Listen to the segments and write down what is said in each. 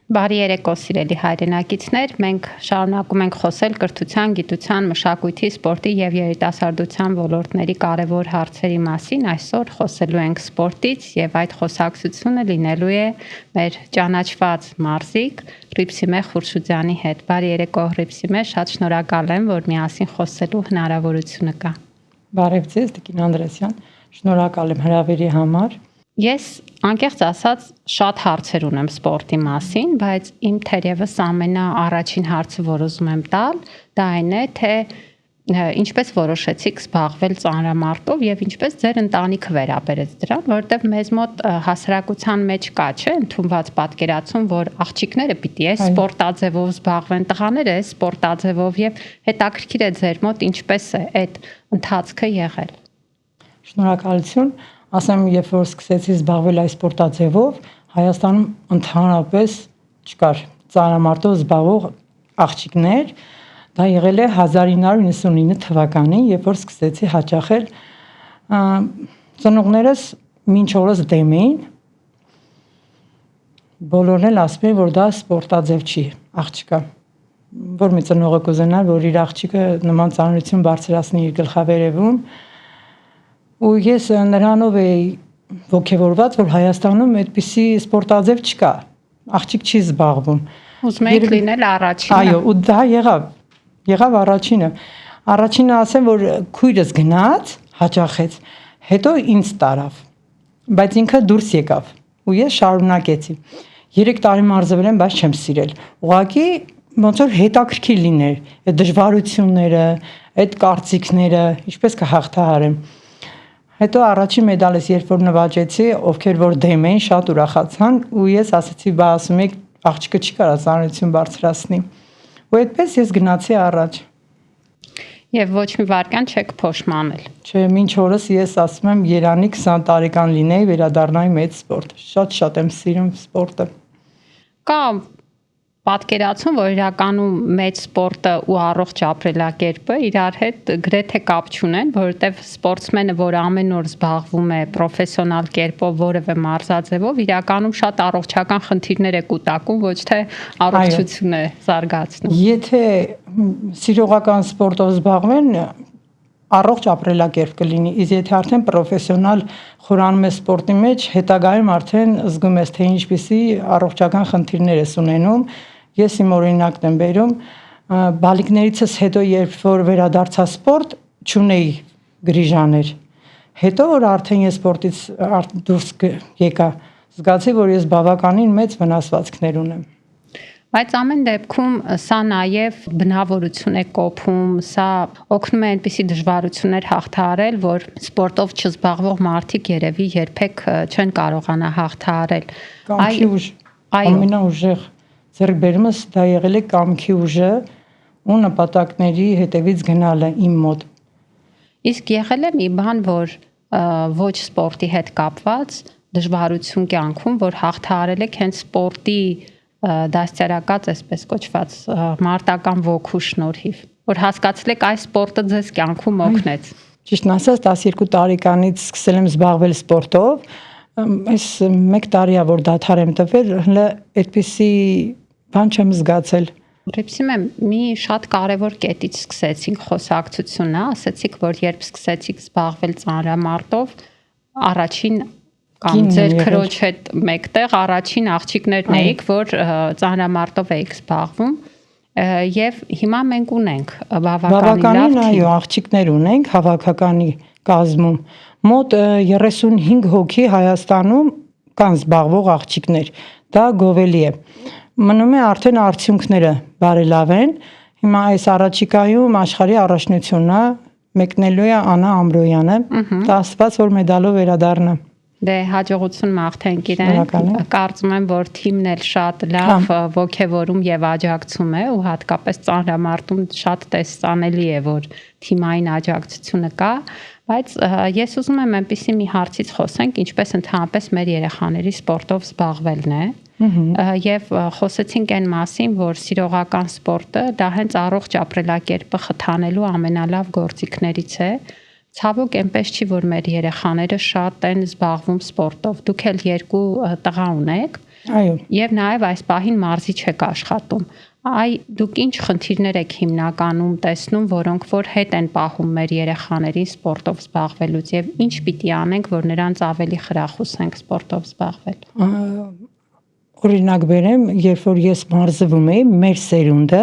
Բարի երեկո սիրելի հայրենակիցներ, մենք շարունակում ենք խոսել կրթության, գիտության, մշակույթի, սպորտի եւ երիտասարդության ոլորտների կարևոր հարցերի մասին։ Այսօր խոսելու ենք սպորտից եւ այդ խոսակցությունը լինելու է մեր ճանաչված մարզիկ Հռիփսիմե Խուրշուդյանի հետ։ Բարի երեկո Հռիփսիմե, շատ շնորհակալ եմ, որ միասին խոսելու հնարավորությունը կա։ Բարև ձեզ, Տիկին Անդրեսյան, շնորհակալ եմ հրավերի համար։ Ես անկեղծ ասած շատ հարցեր ունեմ սպորտի մասին, բայց իմ թերևս ամենաառաջին հարցը, որ ուզում եմ տալ, դա այն է, թե ինչպես որոշեցիք զբաղվել ծանրամարտով եւ ինչպես ձեր ընտանիքը վերաբերեց դրան, որովհետեւ մեզ մոտ հասարակության մեջ կա, չէ, ընդունված պատկերացում, որ աղջիկները պիտի է սպորտաձևով զբաղվեն, տղաները է սպորտաձևով եւ հետաքրքիր է ձեր մոտ ինչպես է այդ ընթացքը եղել։ Շնորհակալություն, ասեմ, երբ որ սկսեցի զբաղվել այս սպորտաձևով, Հայաստանում ընդհանրապես չկար ծանրամարտով զբաղվող աղջիկներ, դա եղել է 1999 թվականին, երբ որ սկսեցի հաճախել, ծնողներս մինչ օրս դեմ էին, բոլորն էլ ասում էին, որ դա սպորտաձև չի, աղջիկա, որ մի ծնողը կուզենար, որ իր աղջիկը նման ծանրություն բարձրացնի իր գլխավերևում, ու ես նրանով էի ոգևորված, որ Հայաստանում այդպիսի սպորտաձև չկա, աղջիկ չի զբաղվում։ Ուզում եք լինել առաջինը։ Այո, ու դա եղավ առաջինը։ Առաջինը ասեմ, որ քույրս գնաց, հաճախեց, հետո ինձ տարավ, բայց ինքը դուրս եկավ, ու ես շարունակեցի։ 3 տարի մարզվել եմ, բայց չեմ սիրել։ Ուղղակի ոնց որ հետաքրքիր լիներ այդ դժվարությունները, այդ կարծիքները, ինչպես կհաղթահարեմ։ Հետո առաջին մեդալս երբ որ նվաճեցի, ովքեր որ դեմ էին, շատ ուրախացան ու ես ասացի, բա ասում եք, աղջիկը չի կարող ծանրություն բարձրացնի։ Ու այդպես ես գնացի առաջ։ Եվ ոչ մի վարքան չեք փոշմանել։ Չէ, մինչ օրս ես ասում եմ, երանի 20 տարեկան լինեի, վերադառնայի մեծ սպորտ։ Շատ եմ սիրում սպորտը։ Կա պատկերացում, որ իրականում մեծ սպորտը ու առողջ ապրելակերպը իրար հետ գրեթե կապ չունեն, որովհետև սպորտսմենը, որ ամեն օր զբաղվում է պրոֆեսիոնալ կերպով որևէ մարզաձևով, իրականում շատ առողջական խնդիրներ է կուտակում, ոչ թե առողջություն է զարգացնում։ Եթե սիրողական սպորտով զբաղվեն, առողջ ապրելակերպ կլինի, իսկ եթե արդեն պրոֆեսիոնալ խորանում է սպորտի մեջ, հետագայում արդեն զգում ես, թե ինչպիսի առողջական խնդիրներ ես ունենում։ Ես իմ օրինակն եմ բերում, բալիկներիցս հետո երբ որ վերադարձա սպորտ, չունեի գրիժաներ։ Հետո որ արդեն ես սպորտից դուրս եկա, զգացի, որ ես բավականին մեծ վնասվածքներ ունեմ։ Բայց ամեն դեպքում սա նաև բնավորություն է կոփում, սա օգնում է այնպիսի դժվարություններ հաղթահարել, որ սպորտով չզբաղվող մարդիկ երևի երբեք չեն կարողանա հաղթահարել։ Կամքի ուժ, ամենաուժեղ ձեռքբերումս դա եղել է կամքի ուժը ու նպատակների հետևից գնալը իմ մոտ։ Իսկ եղել է մի բան, որ ոչ սպորտի հետ կապված դժվարություն կյանքում, որ հաղթահարել եք հենց սպորտի դաստիարակած, այսպես կոչված մարտական ոգու շնորհիվ, որ հասկացել եք այս սպորտը ձեզ կյանքում օգնեց։ Ճիշտն ասած 12 տարեկանից սկսել եմ զբաղվել սպորտով, այս 1 տարի է որ դադար եմ տվել, հələ այդպիսի բան չեմ զգացել։ Հռիփսիմե, մի շատ կարևոր կետից սկսեցինք խոսակցությունը, ասացիք, որ երբ սկսեցիք զբաղվել ծանրամարտով, առաջին կամ ձեր քրոջ հետ մեկտեղ առաջին աղջիկներն էիք, որ ծանրամարտով էիք զբաղվում եւ հիմա մենք ունենք բավականին այո աղջիկներ ունենք հավաքականի կազմում մոտ 35 հոգի Հայաստանում կան զբաղվող աղջիկներ, դա գովելի է։ Մնում է արդեն արդյունքները բարելավեն, հիմա այս առաջիկայում աշխարհի առաջնությունն է, մեկնելու է Անա Ամրոյանը, դա ասված որ մեդալով վերադառնա։ Դե հաջողություն մաղթենք իրեն, կարծում եմ, որ թիմն էլ շատ լավ ոգևորում եւ աջակցում է ու հատկապես ծանրամարտում շատ տեսանելի է, որ թիմային աջակցությունը կա, բայց ես ուզում եմ այնպիսի մի հարցից խոսենք, ինչպես ընդհանրապես մեր երեխաների սպորտով զբաղվելն է, եւ խոսեցինք այն մասին, որ սիրողական սպորտը դա հենց առողջ ապրելակերպը խթանելու ամենալավ գործիքներից է։ Ցավոք այնպես չի, որ մեր երեխաները շատ են զբաղվում սպորտով։ Դուք էլ 2 տղա ունեք, Այո։ Եվ նաև այս պահին մարզիչ եք աշխատում։ Դուք ինչ խնդիրներ եք հիմնականում տեսնում, որոնք որ հետ են պահում մեր երեխաներին սպորտով զբաղվելուց եւ ինչ պիտի անենք, որ նրանց ավելի խրախուսենք սպորտով զբաղվել։ Օրինակ բերեմ, երբ որ ես մարզվում էի, մեր սերունդը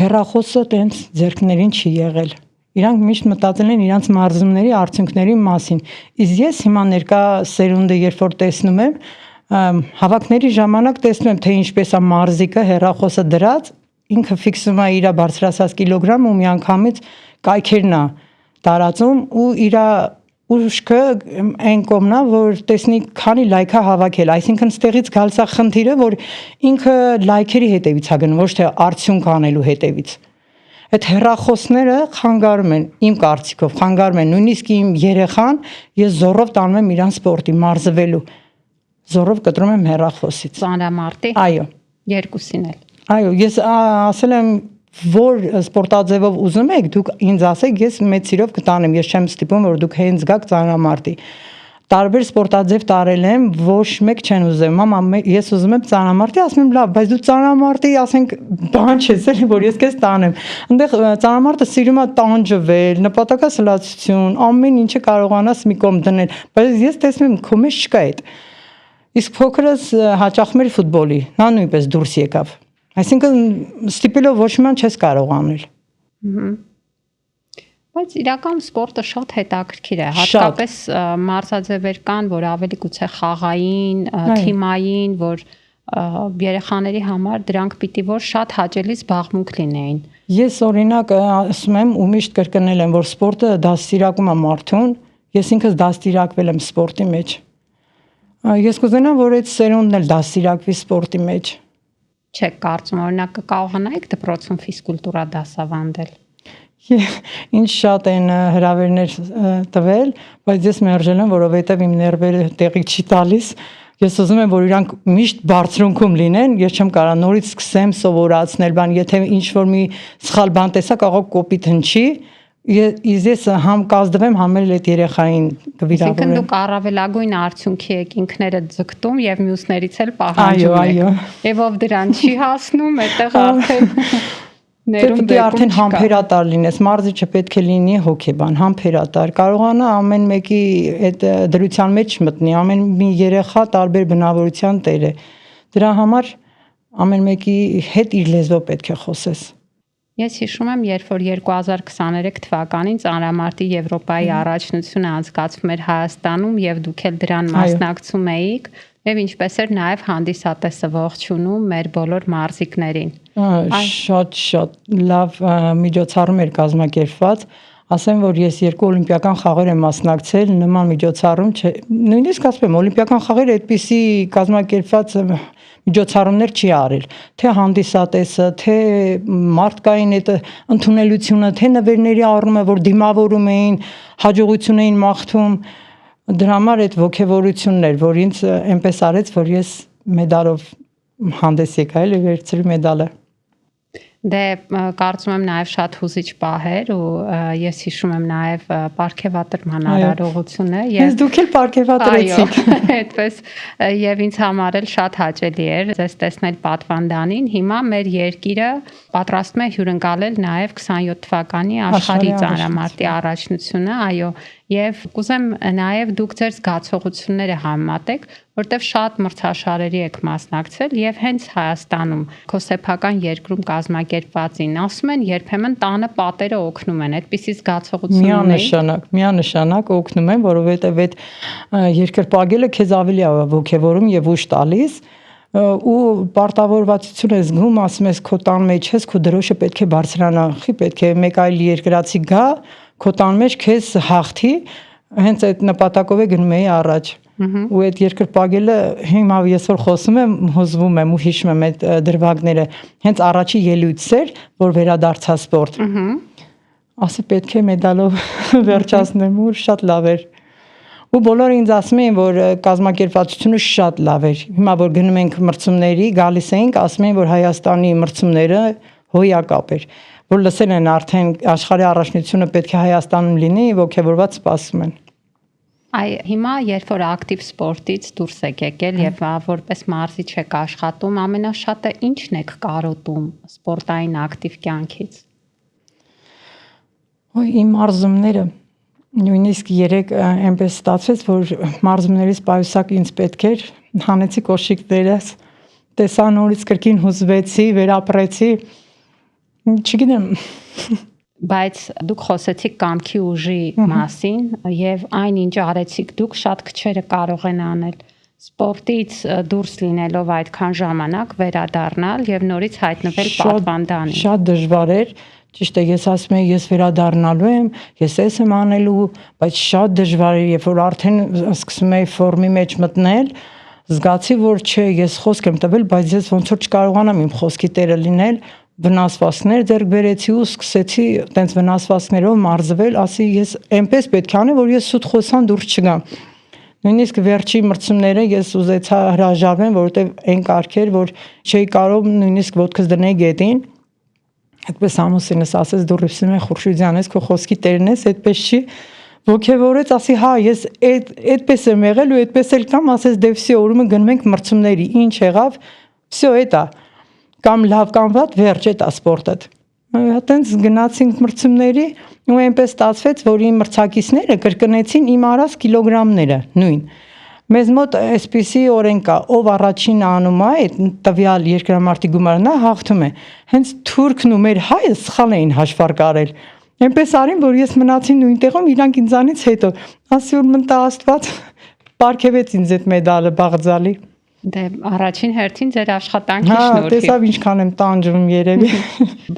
հեռախոսը տենց ձեռքներին չի եղել։ Իրանք միշտ մտածել են իրանց մարզումների արդյունքների մասին։ Իսկ ես հիմա ներկա սերունդը երբ որ տեսնում եմ, հավաքների ժամանակ տեսնում եմ, թե ինչպես է մարզիկը հեռախոսը դրած, ինքը ֆիքսում է իր բարձրացած կիլոգրամ ու միանգամից կայքերն է տարածում ու իր ուշքը այն կողմն է, որ տեսնի քանի լայք է հավաքել, այսինքն ստեղից գալիս է խնդիրը, որ ինքը լայքերի հետևից է գնում, ոչ թե արդյունք անելու հետևից։ Այդ հեռախոսները խանգարում են, իմ կարծիքով խանգարում են, նույնիսկ իմ երեխան ես զորով տանում եմ իրան սպորտի մարզվելու, զորով կտրում եմ հեռախոսից։ Ծանրամարտի։ Այո։ Երկուսին էլ։ Այո, ես ասել եմ, որ սպորտաձևով ուզում եք, դուք ինձ ասեք, ես մեծ սիրով կտանեմ, ես չեմ ստիպում, որ դուք հենց գաք ծանրամարտի։ Տարբեր սպորտաձև տարել եմ, ոչ մեկ չեն ուզում։ Մամա, ես ուզում եմ ծանրամարտի, ասում եմ, լավ, բայց դու ծանրամարտի, ասենք, բան չես էլի, որ ես քեզ տանեմ։ Այնտեղ ծանրամարտը սիրում է տանջվել, նպատակասլացություն, ամեն ինչը կարողանաս մի կողմ դնել, բայց ես տեսնում եմ, քո մեջ չկա այդ։ Իսկ փոքրս հաճախում էր ֆուտբոլի, նա նույնպես դուրս եկավ։ Այսինքն ստիպելով ոչ մի բան չես կարող անել։ Բայց իրական սպորտը շատ հետաքրքիր է, հատկապես մարզաձևեր կան, որ ավելի գուցե խաղային, թիմային, որ երեխաների համար դրանք պիտի որ շատ հաճելի զբաղմունք լինեին։ Ես օրինակ ասում եմ ու միշտ կրկնել եմ, որ սպորտը դաստիարակում է մարդուն, ես ինքս դաստիարակվել եմ սպորտի մեջ։ Ես կուզենամ, որ այդ սերունդն էլ դաստիարակվի սպորտի մեջ։ Չեք կարծում, օրինակ կկարողանայիք դպրոցում ֆիզկուլտուրա դասավանդել։ Ինչ շատ են հրավերներ տվել, բայց ես մերժել եմ, որովհետև իմ ներվերը տեղի չի տալիս։ Ես ուզում եմ, որ իրանք միշտ բարձրունքում լինեն, ես չեմ կարող նորից սկսեմ սովորացնել բան, եթե ինչ որ մի սխալ բան տեսա, կարող կոպիտ հնչի, ես համ կազդվեմ, համ էլ այդ երեխային կվիրավորեմ։ Այսինքն դուք առավելագույն արդյունքի եք ինքներդ ձգտում եւ մյուսներից էլ պահանջում եք։ Այո։ Եվ ով դրան չի հասնում, այդտեղ արդեն Պետք է արդեն համբերատար լինես, մարզիչը պետք է լինի հոգեբան, համբերատար, կարողանա ամեն մեկի այդ դրության մեջ մտնի, ամեն մի երեխա տարբեր բնավորության տեր է։ Դրա համար ամեն մեկի հետ իր լեզվով պետք է խոսես։ Ես հիշում եմ, երբ որ 2023 թվականին ծանրամարտի Եվրոպայի առաջնությունը անցկացվում էր Հայաստանում եւ դուք էլ դրան մասնակցում էիք, եւ ինչպես էր նաեւ հանդիսատեսը ողջունում մեր բոլոր մարզիկներին։ Շատ լավ միջոցառում էր կազմակերպված։ Ասեմ, որ ես 2 օլիմպիական խաղեր եմ մասնակցել, նման միջոցառում չէ, նույնիսկ ասում եմ, օլիմպիական խաղերը այդպիսի կազմակերպված միջոցառումներ չի արել, թե հանդիսատեսը, թե մարդկային այդ ընդունելությունը, թե նվերների առումը, որ դիմավորում էին, հաջողություն էին մաղթում, դրա համար այդ ոգևորությունն էր, որ ինձ այնպես արեց, որ ես մեդալով հանդես եկա, էլի վերցրի մեդալը։ Դե կարծում եմ նաև շատ հուզիչ պահ էր ու ես հիշում եմ նաև պարգևատրման արարողությունը եւ դուք էլ պարգևատրեցիք։ Այդպես եւ ինձ համար էլ շատ հաճելի էր ձեզ տեսնել պատվանդանին։ Հիմա մեր երկիրը պատրաստվում է հյուրընկալել նաև 27 թվականի աշխարհի ծանրամարտի առաջնությունը, այո, եւ կուզեմ նաև դուք ձեր զգացողությունները համեմատեք, որտեղ շատ մրցաշարերի եք մասնակցել եւ հենց Հայաստանում քո սեփական երկրում կազմակերպվածին ասում են երբեմն տանը պատերը օգնում են, այդպիսի զգացողություն ունեի։ Միանշանակ օգնում են, որովհետեւ այդ երկրպագելը քեզ ավելի է ոգևորում եւ ուժ տալիս ու պարտավորվածություն ես զգում, ասում ես քո տան մեջ ես, քո դրոշը պետք է բարձրանա, պետք է մեկ այլ երկրացի գա, քո տան մեջ քեզ հաղթի, հենց այդ նպատակով է գնում էի առաջ։ Ու այդ երկրպագելը հիմա ես որ խոսում եմ, հուզվում եմ ու հիշում եմ այդ դրվագները, հենց առաջի ելույթս էր, որ վերադարձա սպորտ։ Ասի պետք է մեդալով վերջացնեմ, ու շատ լավ էր։ Ու բոլորը ինձ ասում էին, որ կազմակերպվածությունը շատ լավ էր։ Հիմա որ գնում ենք մրցումների, գալիս էինք, ասում էին, որ Հայաստանի մրցումները հոյակապ էր, որ լսել են արդեն աշխարհի առաջնությունը պետք է Հայաստանում լինի, ոգևորված սպասում են։ Հիմա երբ որ ակտիվ սպորտից դուրս եք եկել եւ որպես մարզիչ եք աշխատում, ամենաշատը ի՞նչն եք կարոտում սպորտային ակտիվ կյանքից։ Իմ մարզումները նույնիսկ երեք այնպես ստացվեց, որ մարզումներից պայուսակ ինձ պետք էր, հանեցի կոշիկներս, տեսա նորից կրկին հուզվեցի, վերապրեցի, չգիտեմ։ Բայց դուք խոսեցիք կամքի ուժի մասին եւ այն ինչ արեցիք դուք շատ քչերը կարող են անել սպորտից դուրս լինելով այդքան ժամանակ վերադառնալ եւ նորից հայտնվել պատվանդանին։ Շատ դժվար էր, ճիշտ է, ես ասում եմ, ես վերադառնալու եմ, ես էս եմ անելու, բայց շատ դժվար էր, երբ որ արդեն սկսում էի ֆորմի մեջ մտնել, զգացի, որ չէ, ես խոսք եմ տվել, բայց ես ոնց որ չկարողանամ իմ խոսքի տերը լինել, վնասվածքներ ձեռք բերեցի ու սկսեցի տենց վնասվածքներով մարզվել, ասի ես այնպես պետք է անեմ, որ ես սուտ խոսան դուրս չգամ։ Նույնիսկ վերջի մրցումները ես ուզեցա հրաժարվեմ, որովհետև այն կարգեր, որ չէի կարող նույնիսկ ոտքս դնել գետին։ Այդպես ամուսինս ասեց դու Ռուսիմ Խուրշիդյան ես, քո խոսքի տերն ես, այդպես չի։ Ոգևորեց, ասի հա, ես այդպես եմ եղել ու այդպես էլ կամ, ասես դե վсё, օրը գնում ենք մրցումների, ինչ եղավ, վсё, էտա։ Կամ լավ կամ վատ, վերջ էտա սպորտը։ Այդտենց գնացինք մրցումների ու այնպես ստացվեց, որ իմ մրցակիցները կրկնեցին իմ արած կիլոգրամները, նույն։ Մեզ մոտ այսպիսի օրենք կա, ով առաջին անում է այդ տվյալ երկրամարտի գումարը, նա հաղթում է։ Հենց թուրքն ու մեր հայը սխալ էին հաշվարկ արել։ Այնպես արին, որ ես մնացի նույն տեղում, իրանք ինձանից հետո։ Ասի որ մնտա Աստված պարգևեց ինձ այդ մեդալը բաղձալի։ Դե առաջին հերթին ձեր աշխատանքի շնորհիվ։ Հա, տեսավ ինչքան եմ տանջվում երևի։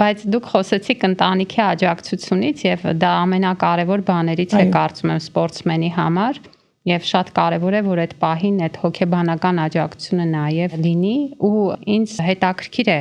Բայց դուք խոսեցիք ընտանիքի աջակցությունից եւ դա ամենակարևոր բաներից է կարծում եմ սպորտսմենի համար եւ շատ կարևոր է որ այդ պահին այդ հոգեբանական աջակցությունը նաեւ լինի ու ինձ հետաքրքիր է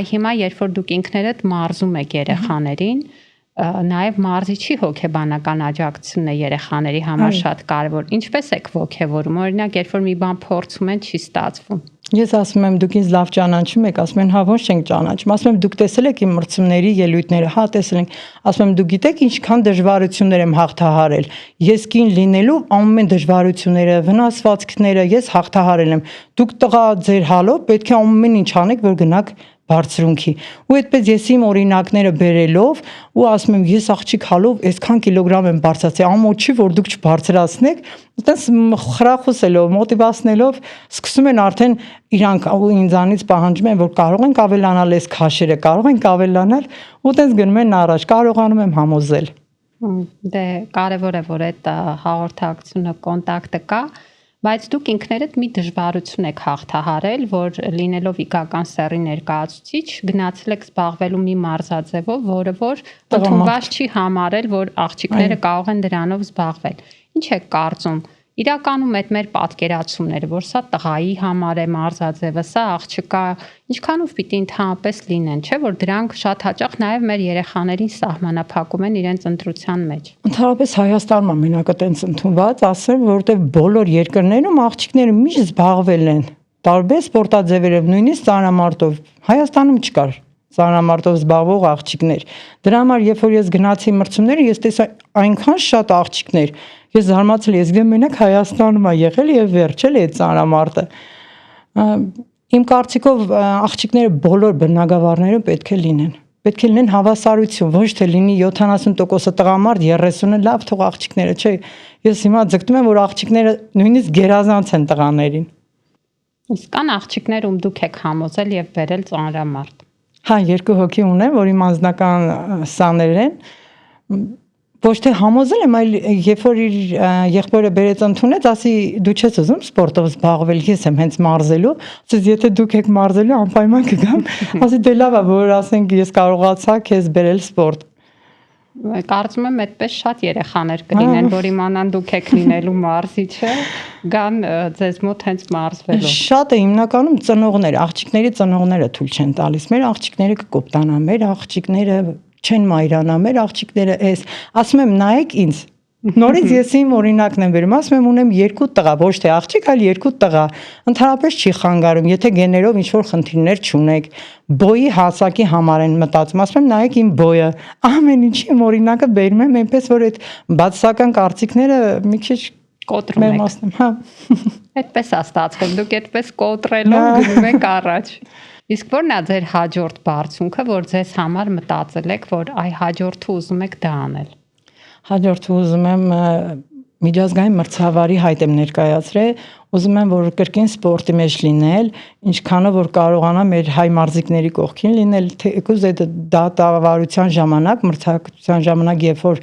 հիմա երբ որ դուք ինքներդ մարզում եք երեխաներին նաև մարզիչի հոգեբանական աջակցությունն է երեխաների համար շատ կարևոր։ Ինչպես եք ոգևորում, օրինակ, երբ որ մի բան փորձում են, չի ստացվում։ Ես ասում եմ, դուք ինձ լավ ճանաչում եք, ասում են, հա, ոնց չենք ճանաչում։ Ասում եմ, դուք տեսել եք իմ մրցումների ելույթները, հա, տեսել ենք։ Ասում եմ, դուք գիտեք ինչքան դժվարություններ եմ հաղթահարել։ Ես կին լինելու ամեն դժվարությունները, վնասվածքները ես հաղթահարել եմ։ Դուք տղա ձեր հալով պետք է ամեն ինչ անեք, որ գնաք բարձրունքի։ Ու այդպես ես իմ օրինակները բերելով ու ասում եմ ես աղջիկ հալով այսքան կիլոգրամ եմ բարձրացել, ամոթ չի որ դուք չբարձրացնեք, այդպես խրախուսելով, մոտիվացնելով սկսում են արդեն իրանք ու ինձանից պահանջում են որ կարող ենք ավելանալ այս քաշերը, կարող ենք ավելանալ ու այդպես գնում են առաջ, կարողանում եմ համոզել։ Դե կարևոր է որ այդ հաղորդակցությունը, կոնտակտը կա։ Բայց դուք ինքներդ մի դժվարություն եք հաղթահարել, որ լինելով իգական սեռի ներկայացուցիչ գնացել եք զբաղվելու մի մարզաձևով, որը որ ընդունված չի համարել, որ աղջիկները կարող են դրանով զբաղվել։ Ինչ եք կարծում։ Իրականում այդ մեր պատկերացումները, որ սա տղայի համար է մարզաձևը, սա աղջկա, ինչքանով պիտի ընդհանրապես լինեն, չէ՞ որ դրանք շատ հաճախ նաև մեր երեխաներին սահմանափակում են իրենց ընտրության մեջ։ Ընդհանրապես Հայաստանում ամենակը տենց ընդունված, ասեմ, որովհետև բոլոր երկրներում աղջիկները միշտ զբաղվել են տարբեր սպորտաձևերով, նույնիսկ ծանրամարտով։ Հայաստանում չկար ծանրամարտով զբաղվող աղջիկներ։ Դրա համար երբ որ ես գնացի մրցումները, ես տեսա այնքան շատ աղջիկներ։ Ես զարմացել ես գիտեմ մենակ Հայաստանում է եղել եւ վերջել է այդ ծանրամարտը։ Իմ կարծիքով աղջիկները բոլոր բնակավարներում պետք է լինեն։ Պետք է լինեն հավասարություն, ոչ թե լինի 70% տղամարդ, 30-ը լավ թող աղջիկները, չէ։ Ես հիմա ձգտում եմ որ աղջիկները նույնիսկ գերազանց են տղաներին։ Իսկ կան աղջիկներ ում դուք եք համոզել եւ բերել ծանրամարտ։ Հա, 2 հոգի ունեմ, որ իմ անձնական սաներ են։ Ոչ թե համոզել եմ, այլ երբ որ իր եղբորը բերեց ընդունեց, ասի դու չես ուզում սպորտով զբաղվել, ես եմ հենց մարզելու, ասես եթե դուք եք մարզելու անպայման կգամ, ասի դե լավ է, որ ասենք ես կարողացա քեզ բերել սպորտ։ Կարծում եմ այդպես շատ երեխաներ կլինեն, որ իմանան դուք եք լինելու մարզիչը, գան ձեզ մոտ հենց մարզվելու։ Շատ է հիմնականում ծնողներ, աղջիկների ծնողները թույլ չեն տալիս։ Մեր աղջիկները կկոպտանան, մեր աղջիկները չեն մայրանա, մեր աղջիկները էս, ասում եմ նայեք ինձ, նորից ես իմ օրինակն եմ վերում, ասում եմ ունեմ 2 տղա, ոչ թե աղջիկ, այլ 2 տղա, ընդհանրապես չի խանգարում, եթե գեներով ինչ-որ խնդիրներ չունեք, բոյի հասակի համար են մտածում, ասում եմ նայեք իմ բոյը, ամեն ինչի իմ օրինակը բերում եմ, այնպես որ այդ բացասական կարծիքները մի քիչ կոտրում եք։ Մերմացնում, հա։ Այդպես է ստացվել, դուք այդպես կոտրելով գնում եք առաջ։ Իսկ ո՞րն է ձեր հաջորդ բարձունքը, որ ձեզ համար մտածել եք, որ այ հաջորդը ուզում եք դա անել։ Հաջորդը ուզում եմ միջազգային մրցավարի հայտ եմ ներկայացրել, ուզում եմ որ կրկին սպորտի մեջ լինել, ինչքանով որ կարողանամ մեր հայ մարզիկների կողքին լինել, թեկուզ այդ դատավարության ժամանակ, մրցակցության ժամանակ, երբ որ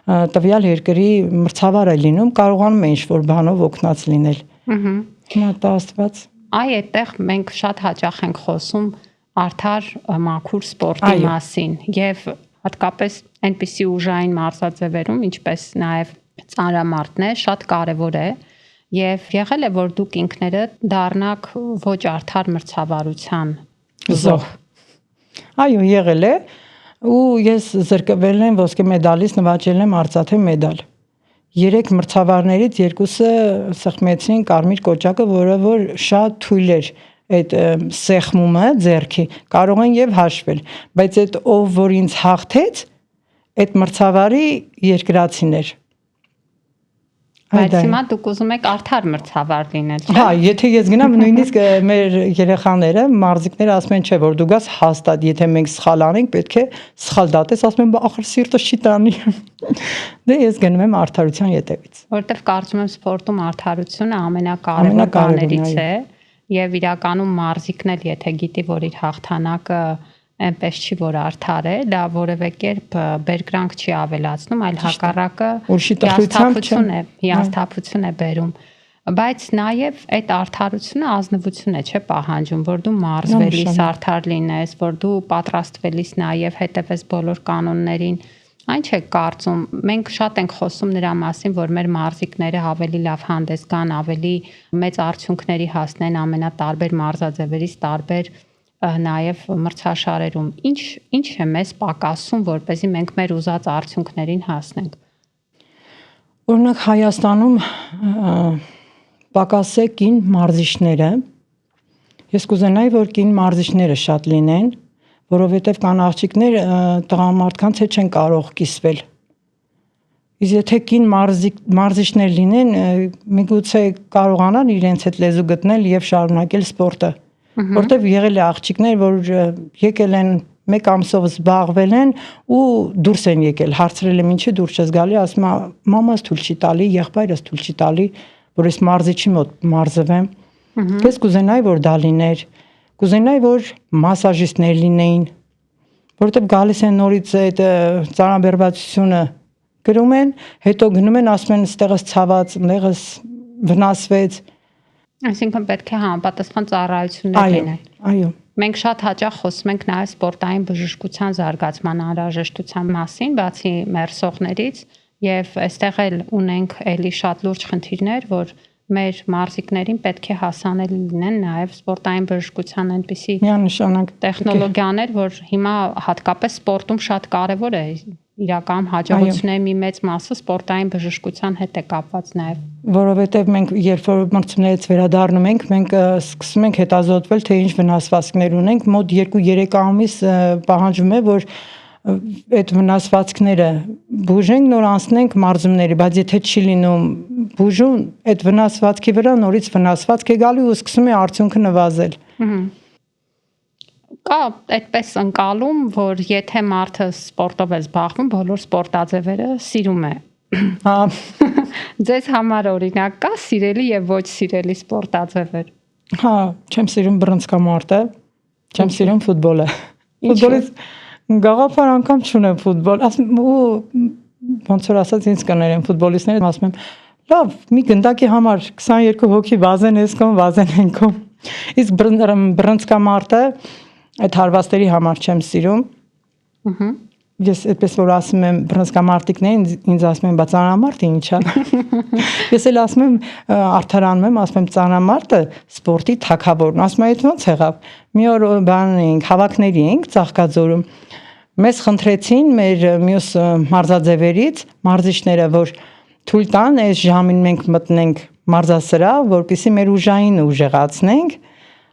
տվյալ երկրի մրցավար է լինում, կարողանում եմ ինչ-որ բանով օգնած լինել։ Մատա Աստված։ Այ այդտեղ մենք շատ հաճախ ենք խոսում արդար մաքուր սպորտի մասին եւ հատկապես այնպիսի ուժային մարզաձևերում, ինչպես նաեւ ծանրամարտն է, շատ կարեւոր է եւ եղել է որ դուք ինքներդ դառնաք ոչ արդար մրցավարության զոհ։ Այո, եղել է ու ես զրկվել եմ ոսկե մեդալից, նվաճել եմ արծաթե մեդալ։ 3 մրցավարներից 2-ը սեղմեցին կարմիր կոճակը, որը որ շատ թույլ էր այդ սեղմումը ձեռքի, կարող են եւ հաշվել, բայց այդ ով որ ինձ հաղթեց, այդ մրցավարի երկրացին էր։ Բայց հիմա դուք ուզում եք արդար մրցավար լինել, չէ՞։ Հա, եթե ես գնամ նույնիսկ մեր երեխաները, մարզիկները ասում են, չէ, որ դու գաս հաստատ, եթե մենք սխալ անենք, պետք է սխալ դատես, ասում են, ախր սիրտը չի տանի։ Դե ես գնում եմ արդարության ետևից։ Որտեվ կարծում եմ սպորտում արդարությունը ամենակարևոր բաներից է, եւ իրականում մարզիկն էլ եթե գիտի, որ իր հաղթանակը այնպես չի որ արդար է, դա որևէ կերպ բերկրանք չի ավելացնում, այլ հակառակը հիասթափություն է բերում։ Բայց նաև այդ արդարությունը ազնվություն է, չէ՞ պահանջում, որ դու մարզվելիս արդար լինես, որ դու պատրաստվելիս նաև հետևես բոլոր կանոններին։ Այն չէ կարծում, մենք շատ ենք խոսում նրա մասին, որ մեր մարզիկները ավելի լավ հանդես գան, ավելի մեծ արդյունքների հասնեն ամենատարբեր մարզաձևերից տարբեր նաև մրցաշարերում։ Ինչ է մեզ պակասում, որպեսզի մենք մեր ուզած արդյունքներին հասնենք։ Օրինակ Հայաստանում պակաս է կին մարզիչները։ Ես կուզենայի, որ կին մարզիչները շատ լինեն, որովհետև կան աղջիկներ տղամարդկանց հետ չեն կարող կիսվել։ Իսկ եթե կին մարզիչներ լինեն, միգուցե կարողանան իրենց հետ լեզու գտնել եւ շարունակել սպորտը։ Որտեվ եղել է աղջիկներ, որ եկել են 1 ամսով զբաղվել են ու դուրս են եկել, հարցրել եմ ինչի դուրս ես գալի, ասում է մամաս թույլ չի տալի, եղբայրս թույլ չի տալի, որ ես մարզիչի մոտ մարզվեմ։ Ես կուզենայի, որ դա լիներ, կուզենայի, որ մասաժիստներ լինեին, որտեղ գալիս են նորից այդ ծանրաբեռվածությունը գրում են, հետո գնում են, ասում են ստեղս ցաված, մեղս վնասվեց։ Այսինքն պետք է համապատասխան ծառայություններ լինեն։ Այո։ Մենք շատ հաճախ խոսում ենք նաև սպորտային բժշկության զարգացման անհրաժեշտության մասին, բացի մերսողներից, եւ այստեղ էլ ունենք էլի շատ լուրջ խնդիրներ, որ մեր մարզիկներին պետք է հասանելի լինեն նաև սպորտային բժշկության այնպիսի միանշանակ տեխնոլոգիաներ, որ հիմա հատկապես սպորտում շատ կարևոր է։ Իրական հաջողությունների մի մեծ մասը սպորտային բժշկության հետ է կապված նաև։ Որովհետև մենք երբ որ մրցումներից վերադառնում ենք, մենք սկսում ենք հետազոտվել, թե ինչ վնասվածքներ ունենք, մոտ 2-3 ամիս պահանջում է, որ այդ վնասվածքները բուժենք, նոր անցնենք մարզումների, բայց եթե չի լինում բուժում, այդ վնասվածքի վրա նորից վնասվածք է գալու ու սկսում է արդյունքը նվազել։ Կա այդպես ընկալում, որ եթե մարդը սպորտով է զբաղվում, բոլոր սպորտաձևերը սիրում է։ Հա։ Ձեզ համար օրինակ կա սիրելի եւ ոչ սիրելի սպորտաձևեր։ Հա, չեմ սիրում բռնցքամարտը, չեմ սիրում ֆուտբոլը։ Ֆուտբոլից գաղափար անգամ չունեմ ֆուտբոլ, ասում ու ոնց որ ասած ինձ կներեն ֆուտբոլիստները, ասում եմ, լավ, մի գնդակի համար 22 հոգի վազեն ես կողմ, վազեն են կողմ։ Իսկ բռնցքամարտը այդ հարվածների համար չեմ սիրում։ Ես այդպես որ ասում եմ բռնցքամարտիկներին, ինձ ասում են, բա ծանրամարտը ի՞նչ է։ Ես էլ ասում եմ, արդարանում եմ, ասում եմ ծանրամարտը սպորտի թագավորն, ասում եմ, այդ ո՞նց եղավ։ Մի օր բան էինք, հավաքների էինք Ծաղկաձորում։ Մեզ խնդրեցին մեր մյուս մարզաձևերից մարզիչները, որ թույլ տան այս ժամին մենք մտնենք մարզասրահ, որպեսզի մեր ուժային ուժեղացնենք։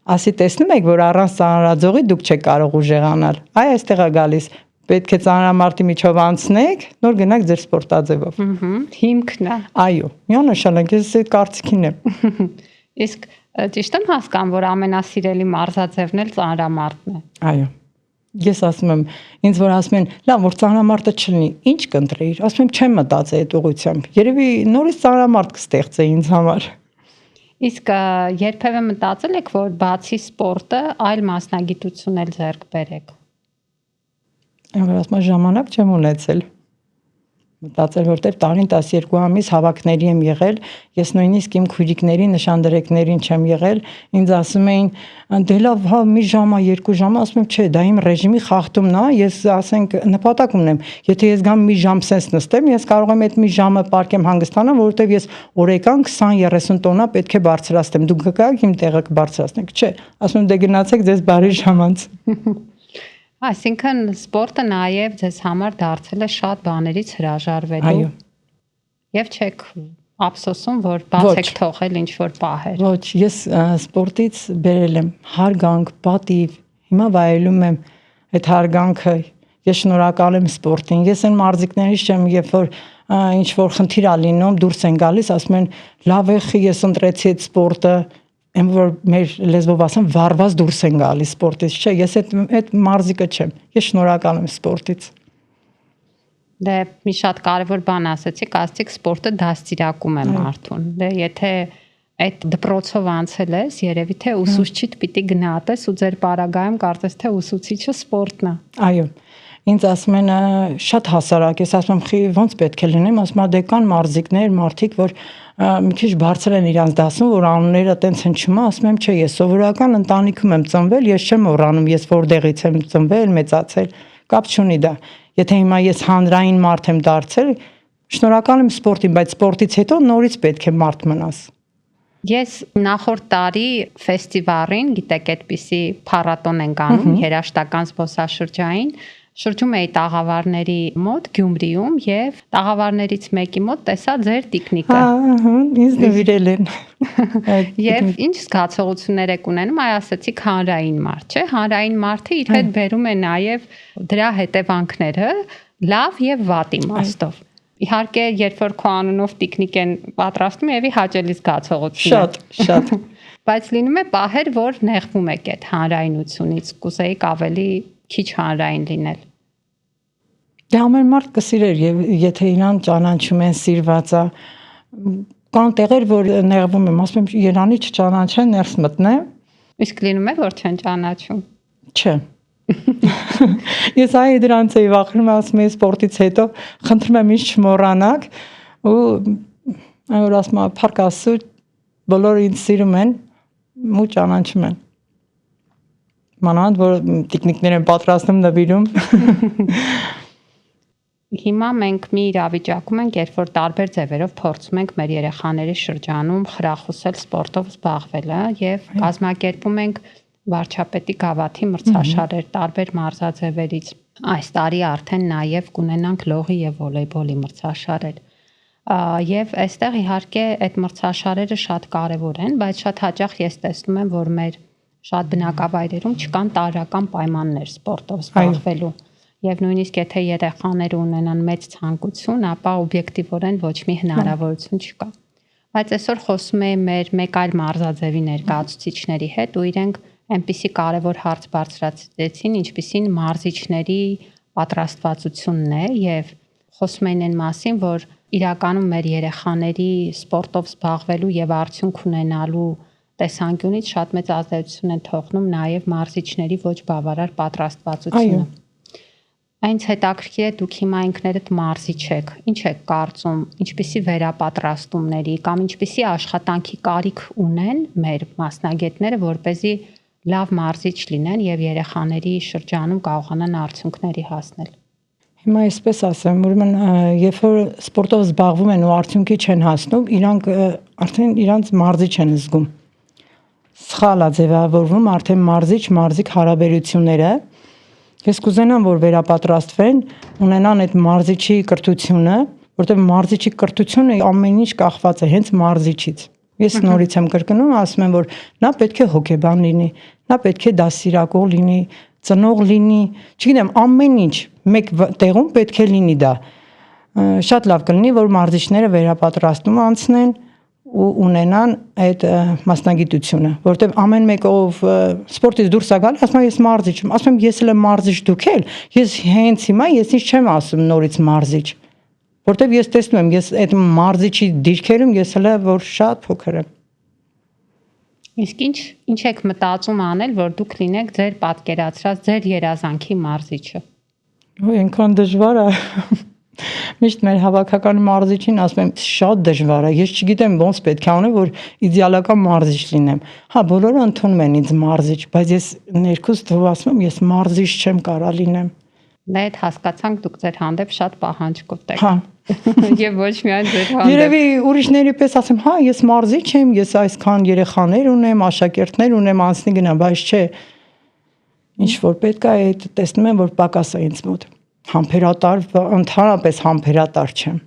Ասի տեսնում եք, որ առանց ծանրաձողի դուք չեք կարող ուժեղանալ։ Այստեղ է գալիս։ պետք է ծանրամարտի միջով անցնեք, նոր գնաք ձեր սպորտաձևով։ Հիմքն է։ Այո, միանշանակ ես այդ կարծիքին եմ։ Իսկ ճիշտ եմ հասկանում, որ ամենասիրելի մարզաձևն էլ ծանրամարտն է։ Այո։ Ես ասում եմ, ինձ որ ասում են, լավ, որ ծանրամարտը չլինի, ինչ կընտրեիր։ Ասում եմ, չեմ մտածել այդ ուղղությամբ։ Երևի նորից ծանրամարտ կստեղծեի ինձ համար։ Իսկ երբևէ մտածել եք, որ բացի սպորտը, այլ մասնագիտություն էլ ձեռք բերեք։ Որ ասում եմ, ժամանակ չեմ ունեցել։ Մտածել, որտեղ տարին 12 ամիս հավաքների եմ եղել, ես նույնիսկ իմ քույրիկների նշանդրեկներին չեմ եղել, ինձ ասում էին, դե լավ, հա, մի ժամա, 2 ժամ, ասում եմ, չէ, դա իմ ռեժիմի խախտումն է, ես ասենք նպատակ ունեմ, եթե ես գամ մի ժամ սենց նստեմ, ես կարող եմ այդ մի ժամը պարկեմ հանգստանամ, որովհետև ես օրեկան 20-30 տոննա պետք է բարձրացնեմ, դուք գաք իմ տեղը կբարձրացնեք, չէ, ասում եմ, դե գնացեք ձեզ բարի ժամանց։ Այսինքն սպորտը նաև ձեզ համար դարձել է շատ բաներից հրաժարվելու։ Այո։ Եվ չեք ափսոսում, որ բաց եք թողել ինչ-որ պահեր։ Ոչ, ես սպորտից բերել եմ հարգանք, պատիվ, հիմա վայելում եմ այդ հարգանքը։ Ես շնորհակալ եմ սպորտին։ Ես այն մարզիկներից չեմ, երբ որ ինչ որ խնդիր ա լինում, դուրս են գալիս, ասում են, լավ է, ես ընտրեցի այդ սպորտը, եմ որ մեր լեզվով ասեմ վարված դուրս են գալիս սպորտից, չէ, ես այդ մարզիկը չեմ, ես շնորհակալ եմ սպորտից։ Դե մի շատ կարևոր բան ասացիք, ասացիք սպորտը դաստիարակում է մարդուն։ Դե եթե այդ դպրոցով անցել ես, երևի թե ուսուցչիդ պիտի գնահատես ու ձեր պարագայում կարծես թե ուսուցիչը սպորտն է։ Այո։ Ինձ ասում են շատ հասարակ, ես ասում եմ, ոնց պետք է լինեմ, ասում եմ, դե կան մարզիկներ, մարդիկ, որ մի քիչ բարձր են իրանց դասում, որ անունները տենց հնչում է, ասում եմ, չէ, ես սովորական ընտանիքում եմ ծնվել, ես չեմ մոռանում, ես որտեղից եմ ծնվել, մեծացել, կապ չունի դա։ Եթե հիմա ես հանրային մարդ եմ դարձել, շնորհակալ եմ սպորտին, բայց սպորտից հետո նորից պետք է մարդ մնաս։ Ես նախորդ տարի ֆեստիվալին, գիտեք, այդպիսի փառատոն են կանում, երաժշտական զբոսաշրջային, շրջում էի տաղավարների մոտ Գյումրիում եւ տաղավարներից մեկի մոտ տեսա ձեր տիկնիկը։ Ահա, ինձ նվիրել են։ Եվ ինչ զգացողություններ եք ունենում, այ ասացիք հանրային մարդ, չէ՞։ Հանրային մարդը իր հետ բերում է նաեւ դրա հետևանքները լավ եւ վատ իմաստով։ Իհարկե, երբ որ քո անունով տիկնիկ են պատրաստում, եւի հաճելի զգացողություն է։ Շատ։ Բայց լինում է պահեր, որ նեղվում եք այդ հանրայնությունից, կուզեիք ավելի քիչ հանրային լինել։ Դե ամեն մարդ կսիրեր եւ եթե իրան ճանաչում են, սիրված է, կան տեղեր, որ նեղվում եմ, ասում եմ, Երանի չճանաչեն, ներս մտնեմ։ Իսկ լինում է, որ չեն ճանաչում։ Չէ։ Ես այ դրանց էի վախենում, ասում եմ, սպորտից հետո խնդրում եմ ինձ չմոռանաք ու որ ասում եմ, փառք Աստծո, բոլորը ինձ սիրում են ու ճանաչում են։ Մանավանդ որ տիկնիկներ են պատրաստում նվիրում։ Հիմա մենք մի իրավիճակում ենք, երբ որ տարբեր ձևերով փորձում ենք մեր երեխաների շրջանում խրախուսել սպորտով զբաղվելը եւ կազմակերպում ենք վարչապետի գավաթի մրցաշարեր տարբեր մարզաձևերից։ Այս տարի արդեն նաեւ կունենանք լողի եւ վոլեյբոլի մրցաշարեր։ Եվ այստեղ իհարկե այդ մրցաշարերը շատ կարեւոր են, բայց շատ հաճախ ես տեսնում եմ, որ մեր շատ բնակավայրերում չկան տարրական պայմաններ սպորտով զբաղվելու։ Եվ նույնիսկ եթե երեխաները ունենան մեծ ցանկություն, ապա օբյեկտիվորեն ոչ մի հնարավորություն չկա։ Բայց այսօր խոսում եմ մեր մեկ այլ մարզաձևի ներկայացուցիչների հետ ու իրենք այնպիսի կարևոր հարց բարձրացրեցին, ինչպիսին մարզիչների պատրաստվածությունն է եւ խոսում են այն մասին, որ իրականում մեր երեխաների սպորտով զբաղվելու եւ արդյունք ունենալու տեսանկյունից շատ մեծ ազդեցություն են թողնում նաեւ մարզիչների ոչ բավարար պատրաստվածությունը։ Այնց հետաքրքիր է դուք հիմա ինքներդ մարզիչ եք։ Ինչ եք կարծում, ինչպիսի վերապատրաստումների կամ ինչպիսի աշխատանքի կարիք ունեն մեր մասնագետները, որպեսզի լավ մարզիչ լինեն եւ երեխաների շրջանում կարողանան արդյունքների հասնել։ Հիմա այսպես ասեմ, ուրեմն երբ որ սպորտով զբաղվում են ու արդյունքի չեն հասնում, իրանք արդեն իրանց մարզիչ են զգում։ Սխալ է ձևավորվում արդեն մարզիչ-մարզիկ հարաբերությունները։ Ես կուզենամ, որ վերապատրաստվեն, ունենան այդ մարզիչի կրթությունը, որտեղ մարզիչի կրթությունը ամեն ինչ կախված է հենց մարզիչից։ Ես նորից եմ կրկնում, ասում եմ, որ նա պետք է հոգեբան լինի, նա պետք է դաստիարակող լինի, ծնող լինի, չգիտեմ, ամեն ինչ մեկ տեղում պետք է լինի դա։ Շատ լավ կլինի, որ մարզիչները վերապատրաստում անցնեն ու ունենան այդ մասնագիտությունը, որտեղ ամեն մեկը ով սպորտից դուրս է գալի, ասում եմ ես մարզիչ եմ, ասում եմ ես էլ եմ մարզիչ, դուք էլ, ես հենց հիմա ես ինչ չեմ ասում նորից մարզիչ, որտեղ ես տեսնում եմ, ես այդ մարզիչի դիրքերում ես էլ որ շատ փոքր եմ։ Իսկ ինչ եք մտածում անել, որ դուք լինեք ձեր պատկերացրած ձեր երազանքի մարզիչը։ Այնքան դժվար է։ Միշտ մեր հավաքական մարզիչին ասում եմ շատ դժվար է, ես չգիտեմ ոնց պետք է անեմ, որ իդեալական մարզիչ լինեմ։ Հա, բոլորը ընդունում են ինձ մարզիչ, բայց ես ներքուս ասում եմ ես մարզիչ չեմ կարա լինեմ։ Դա այդ հասկացանք դուք ձեր հանդեպ շատ պահանջ կուտեք։ Հա։ Եվ ոչ միայն ձեր հանդեպ։ Երևի ուրիշների պես ասեմ, հա, ես մարզիչ եմ, ես այսքան երեխաներ ունեմ, աշակերտներ ունեմ, անցնի գնամ, բայց չէ։ Ինչ որ պետք է այդ տեսնում եմ, որ պակաս է ինձ մոտ։ Համբերատար, ընդհանրապես համբերատար չեմ։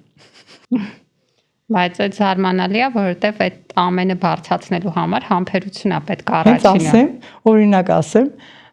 Բայց այդ զարմանալի է, որովհետև այդ ամենը բարձրացնելու համար համբերություն է պետք առաջինը։ Հենց ասեմ, օրինակ ասեմ,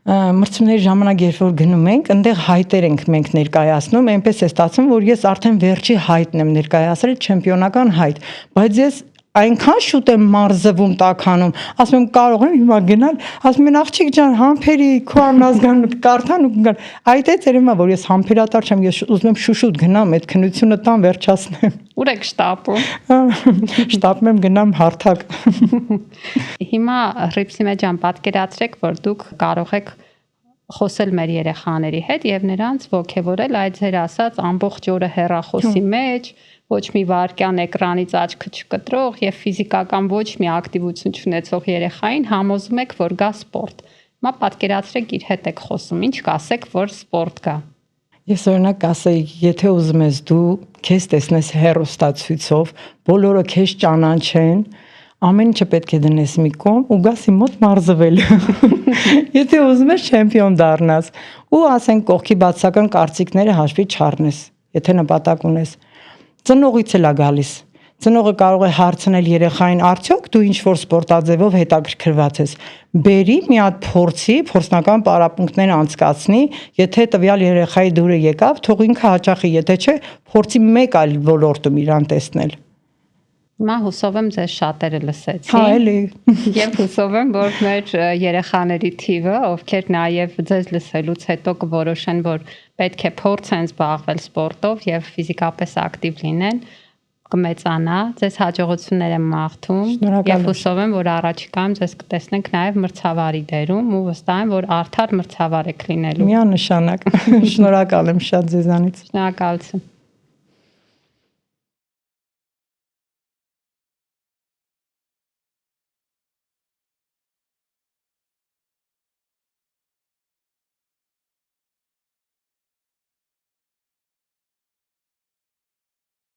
մրցումների ժամանակ երբ որ գնում ենք, այնտեղ հայտեր ենք մենք ներկայացնում, այնպես է ստացվում, որ ես արդեն վերջի հայտն եմ ներկայացրել, չեմպիոնական հայտ, բայց ես այնքան շուտ եմ մարզվում տաքանում, ասում եմ կարող եմ հիմա գնալ, ասում են աղջիկ ջան, համբերի, քո անազգան կարդան ու գնալ։ Այդ է ծերեմա, որ ես համբերատար չեմ, ես ուզում եմ շուշուտ գնամ, այդ քնությունը տան վերջացնեմ։ Ուր եք շտապում։ Շտապում եմ գնամ հարթակ։ Հիմա Հռիփսիմե ջան, պատկերացրեք, որ դուք կարող եք խոսել մեր երեխաների հետ եւ նրանց ողջևորել այդ ձեր ասած ամբողջ օրը հեռախոսի մեջ, ոչ մի վարքյան էկրանից աչքը չկտրող եւ ֆիզիկական ոչ մի ակտիվություն չունեցող երեխային համոզում եք, որ գա սպորտ։ Հիմա պատկերացրեք իր հետ եք խոսում, ինչ կասեք, որ սպորտ գա։ Ես օրինակ կասեի, եթե ուզում ես դու քեզ տեսնես հեռուստացույցով, բոլորը քեզ ճանաչեն, ամեն ինչը պետք է դնես մի կողմ ու գաս իմ մոտ մարզվել։ Եթե ուզում ես չեմպիոն դառնաս ու ասենք կողքի բացական կարծիքները հաշվի չառնես, եթե նպատակ ունես, ծնողից էլ է գալիս։ Ծնողը կարող է հարցնել երեխային, արդյոք դու ինչ որ սպորտաձևով հետաքրքրված ես։ Բերի մի հատ փորձի, փորձնական պարապմունքներ անցկացնի, եթե տվյալ երեխայի դուրը եկավ, թող ինքը հաճախի, եթե չէ, փորձի մեկ այլ ոլորտում իրան տեսնել։ Հիմա հուսով եմ ձեզ շատերը լսեցին։ Հա, էլի։ Եվ հուսով եմ, որ մեր երեխաների թիվը, ովքեր նաև ձեզ լսելուց հետո կորոշեն, որ պետք է փորձեն զբաղվել սպորտով եւ ֆիզիկապես ակտիվ լինեն, կմեծանա, ձեզ հաջողություններ եմ մաղթում եւ հուսով եմ, որ առաջիկայում ձեզ կտեսնենք նաեւ մրցավարի դերում ու վստահ եմ, որ արդար մրցավար եք լինելու։ Միանշանակ։ Շնորհակալ եմ շատ ձեզանից։ Շնորհակալություն։